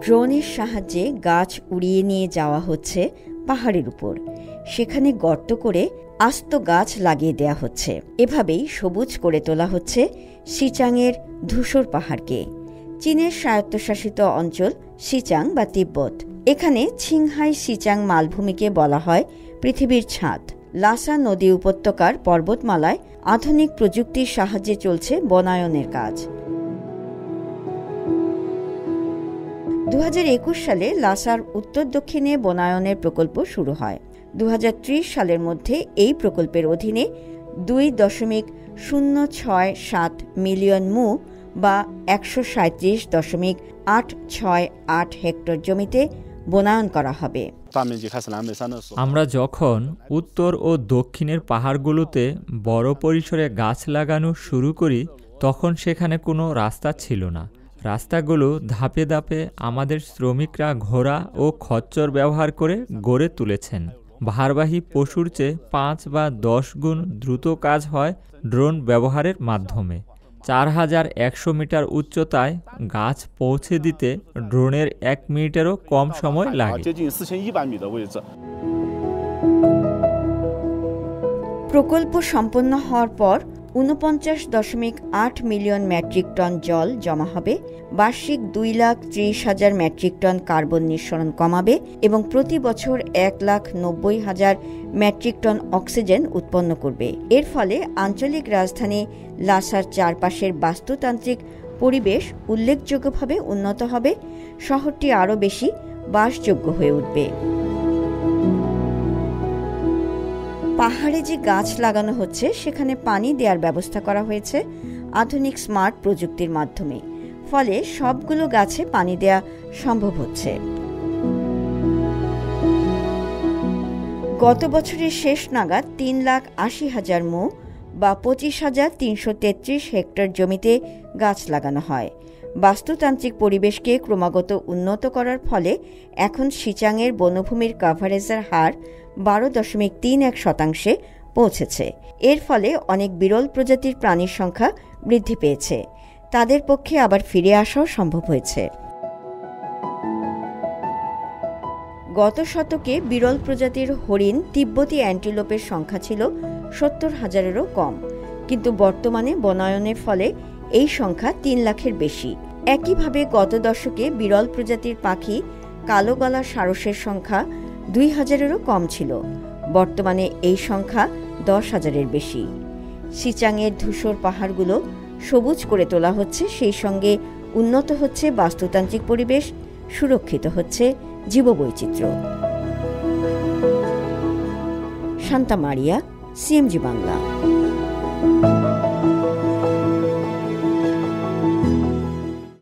ড্রোনের সাহায্যে গাছ উড়িয়ে নিয়ে যাওয়া হচ্ছে পাহাড়ের উপর, সেখানে গর্ত করে আস্ত গাছ লাগিয়ে দেয়া হচ্ছে। এভাবেই সবুজ করে তোলা হচ্ছে সিচাংয়ের ধূসর পাহাড়কে। চীনের স্বায়ত্তশাসিত অঞ্চল সিচাং বা তিব্বত, এখানে ছিংহাই সিচাং মালভূমিকে বলা হয় পৃথিবীর ছাদ। লাসা নদী উপত্যকার পর্বতমালায় আধুনিক প্রযুক্তির সাহায্যে চলছে বনায়নের কাজ। 2021 সালে লাসার উত্তর দক্ষিণে বনায়নের প্রকল্প শুরু হয়। 2030 সালের মধ্যে এই প্রকল্পের অধীনে 2.067 মিলিয়ন মু বা 137.868 হেক্টর জমিতে বনায়ন করা হবে। আমরা যখন উত্তর ও দক্ষিণের পাহাড়গুলোতে বড় পরিসরে গাছ লাগানো শুরু করি, তখন সেখানে কোনো রাস্তা ছিল না। রাস্তাগুলো ধাপে ধাপে আমাদের শ্রমিকরা ঘোড়া ও খচ্চর ব্যবহার করে গড়ে তুলেছেন। ভারবাহী পশুর চেয়ে 5 বা 10 গুণ দ্রুত কাজ হয় ড্রোন ব্যবহারের মাধ্যমে। 4100 মিটার উচ্চতায় গাছ পৌঁছে দিতে ড্রোনের 1 মিনিটেরও কম সময় লাগে। প্রকল্প সম্পন্ন হওয়ার পর 49.8 মিলিয়ন মেট্রিক টন জল জমা হবে, বার্ষিক 2,30,000 মেট্রিক টন কার্বন নিঃসরণ কমাবে এবং প্রতি বছর 1,90,000 মেট্রিক টন অক্সিজেন উৎপন্ন করবে। এর ফলে আঞ্চলিক রাজধানী লাসার চারপাশের বাস্তুতান্ত্রিক পরিবেশ উল্লেখযোগ্যভাবে উন্নত হবে, শহরটি আরও বেশি বাসযোগ্য হয়ে উঠবে। পাহাড়ে যে গাছ লাগানো হচ্ছে সেখানে পানি দেওয়ার ব্যবস্থা করা হয়েছে আধুনিক স্মার্ট প্রযুক্তির মাধ্যমে, ফলে সবগুলো গাছে পানি দেওয়া সম্ভব হচ্ছে। গত বছরের শেষ নাগাদ 3,80,000 মু বা 25,333 হেক্টর জমিতে গাছ লাগানো হয়। বাস্তুতান্ত্রিক পরিবেশকে ক্রমাগত উন্নত করার ফলে এখন সিচাংয়ের বনভূমির কভারেজের হার 12.31% পৌঁছেছে। এর ফলে অনেক বিরল প্রজাতির প্রাণীর সংখ্যা বৃদ্ধি পেয়েছে, তাদের পক্ষে আবার ফিরে আসাও সম্ভব হয়েছে। গত শতকে বিরল প্রজাতির হরিণ, তিব্বতী অ্যান্টিলোপের সংখ্যা ছিল 70,000-এরও কম, কিন্তু বর্তমানে বনায়নের ফলে এই সংখ্যা 3 লাখের বেশি। একইভাবে গত দশকে বিরল প্রজাতির পাখি কালো গলা সারসের সংখ্যা 2,000-এরও কম ছিল, বর্তমানে এই সংখ্যা 10,000-এর বেশি। সিচাংয়ের ধূসর পাহাড়গুলো সবুজ করে তোলা হচ্ছে, সেই সঙ্গে উন্নত হচ্ছে বাস্তুতান্ত্রিক পরিবেশ, সুরক্ষিত হচ্ছে জীববৈচিত্র্য। শান্তা মারিয়া, সিএমজি বাংলা।